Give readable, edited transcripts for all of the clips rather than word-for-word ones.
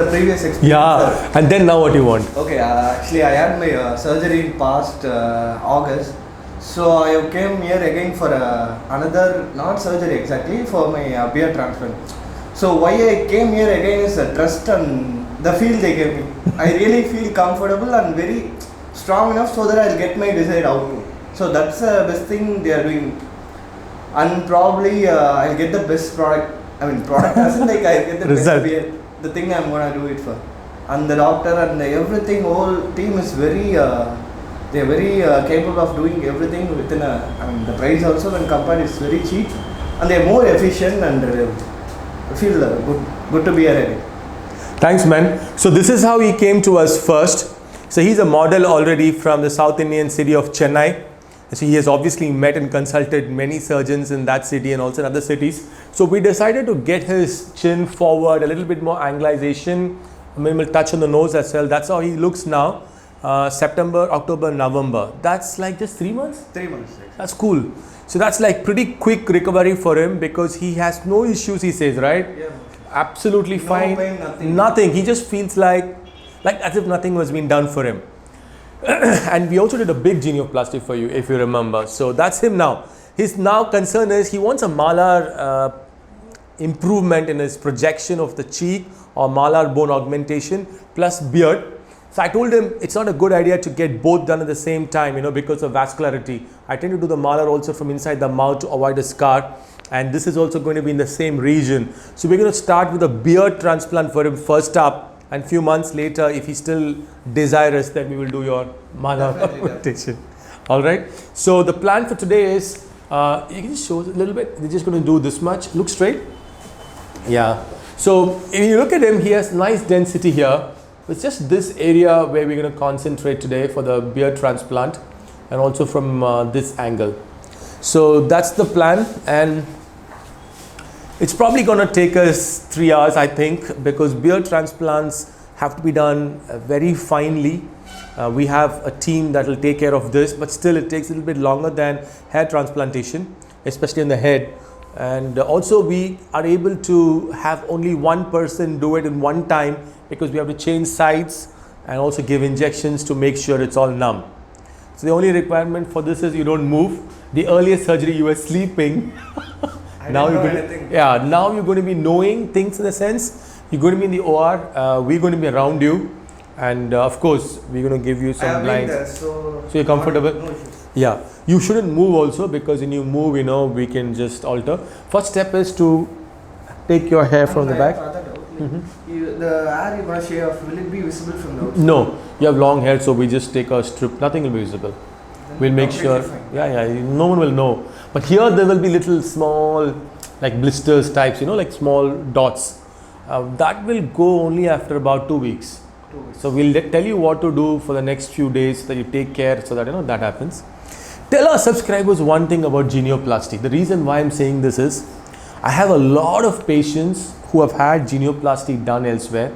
The previous experience. Yeah, and then now what you want? Okay, actually I had my surgery in past August. So I came here again for another, not surgery exactly, for my beard transplant. So why I came here again is the trust and the feel they gave me. I really feel comfortable and very strong enough so that I'll get my desired outcome. So that's the best thing they are doing. And probably I'll get the best product. I mean, product doesn't like I get the Result. best beard. The thing I'm gonna do it for. And the doctor and everything, whole team is very, they're very capable of doing everything within I mean, the price also when compared is very cheap. And they're more efficient and I feel good to be here again. Thanks, man. So this is how he came to us first. So he's a model already from the South Indian city of Chennai. So he has obviously met and consulted many surgeons in that city and also in other cities. So we decided to get his chin forward, a little bit more anglicization, a minimal touch on the nose as well. That's how he looks now. September, October, November. That's like just 3 months? 3 months. Exactly. That's cool. So that's like pretty quick recovery for him because he has no issues, he says, right? Yeah. Absolutely fine. No pain, nothing. Nothing. He just feels like as if nothing was being done for him. And we also did a big genioplasty for you, if you remember. So that's him now. His now concern is he wants a malar improvement in his projection of the cheek or malar bone augmentation plus beard. So I told him it's not a good idea to get both done at the same time, you know, because of vascularity. I tend to do the malar also from inside the mouth to avoid a scar. And this is also going to be in the same region. So we're going to start with a beard transplant for him first up. And few months later, if he's still desirous, then we will do your malar augmentation. All right. So the plan for today is, you can just show us a little bit. We're just going to do this much. Look straight. Yeah. So if you look at him, he has nice density here. It's just this area where we're going to concentrate today for the beard transplant and also from this angle. So that's the plan, and it's probably going to take us 3 hours, I think, because beard transplants have to be done very finely. We have a team that will take care of this, but still it takes a little bit longer than hair transplantation, especially in the head. And also we are able to have only one person do it in one time because we have to change sides and also give injections to make sure it's all numb. So the only requirement for this is you don't move. The earlier surgery you were sleeping. Now you're going to be knowing things in a sense. You're going to be in the OR. We're going to be around you, and of course we're going to give you some blinds. So you're comfortable. No issues. Yeah, you shouldn't move also because when you move, you know, we can just alter. First step is to take your hair from the back. The hair you're going to shave, will it be visible from the outside? No, you have long hair, so we just take a strip. Nothing will be visible. We'll make sure. Fine. Yeah, no one will know. But here there will be little small, like blisters types, you know, like small dots. That will go only after about 2 weeks. 2 weeks. So we'll tell you what to do for the next few days, so that you take care, so that you know that happens. Tell our subscribers one thing about genioplasty. The reason why I'm saying this is, I have a lot of patients who have had genioplasty done elsewhere,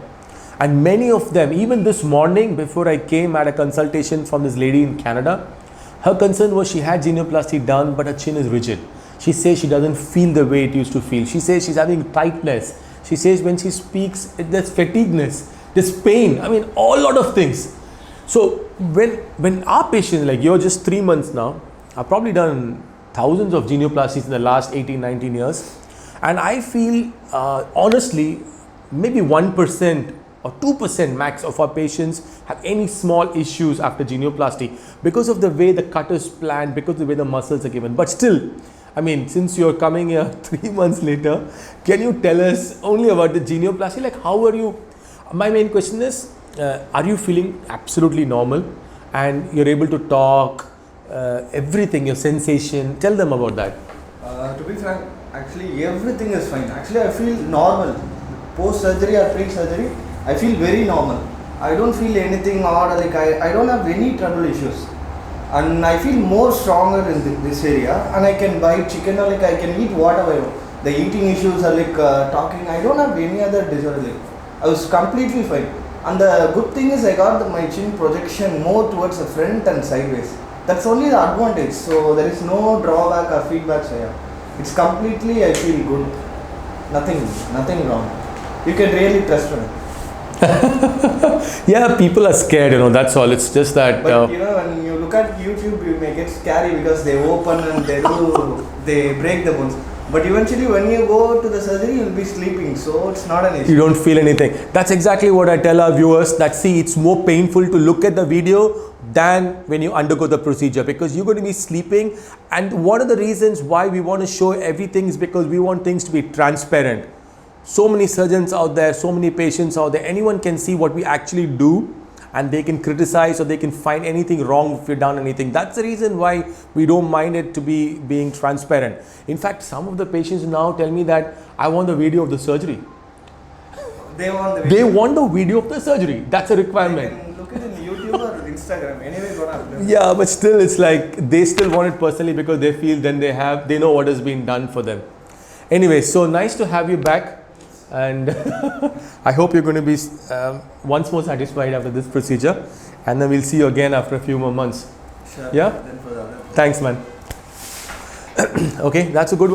and many of them, even this morning before I came, at a consultation from this lady in Canada. Her concern was she had genioplasty done, but her chin is rigid. She says she doesn't feel the way it used to feel. She says she's having tightness. She says when she speaks, there's fatigueness, there's pain. I mean, a lot of things. So when our patients, like you're just 3 months now, I've probably done thousands of genioplasties in the last 18, 19 years. And I feel, honestly, maybe 1% or 2% max of our patients have any small issues after genioplasty because of the way the cut is planned, because of the way the muscles are given. But still, I mean, since you're coming here 3 months later, can you tell us only about the genioplasty? Like, how are you? My main question is, are you feeling absolutely normal and you're able to talk, everything, your sensation? Tell them about that. To be frank, actually everything is fine. Actually, I feel normal. Post-surgery or pre-surgery, I feel very normal. I don't feel anything odd, like I don't have any trouble issues. And I feel more stronger in this area, and I can buy chicken, or like I can eat whatever I want. The eating issues are like talking, I don't have any other disorder. Like, I was completely fine. And the good thing is I got my chin projection more towards the front and sideways. That's only the advantage. So there is no drawback or feedback here. It's completely, I feel good. Nothing wrong. You can really trust me. Yeah, people are scared, that's all. It's just that. But when you look at YouTube, you may get scary because they open and they break the bones. But eventually, when you go to the surgery, you'll be sleeping, so it's not an issue. You don't feel anything. That's exactly what I tell our viewers, that see, it's more painful to look at the video than when you undergo the procedure, because you're going to be sleeping. And one of the reasons why we want to show everything is because we want things to be transparent. So many surgeons out there, so many patients out there, anyone can see what we actually do, and they can criticize or they can find anything wrong if you've done anything. That's the reason why we don't mind it to be being transparent. In fact, some of the patients now tell me that I want the video of the surgery. They want the video. They want the video of the surgery. That's a You requirement. can look it in YouTube or Instagram. Anyway, gonna upload. Yeah, but still, it's like they still want it personally because they feel then they know what has been done for them. Anyway, so nice to have you back. And I hope you're going to be once more satisfied after this procedure, and then we'll see you again after a few more months. Sure. Yeah? Then for the other. Thanks, man. Okay, that's a good one.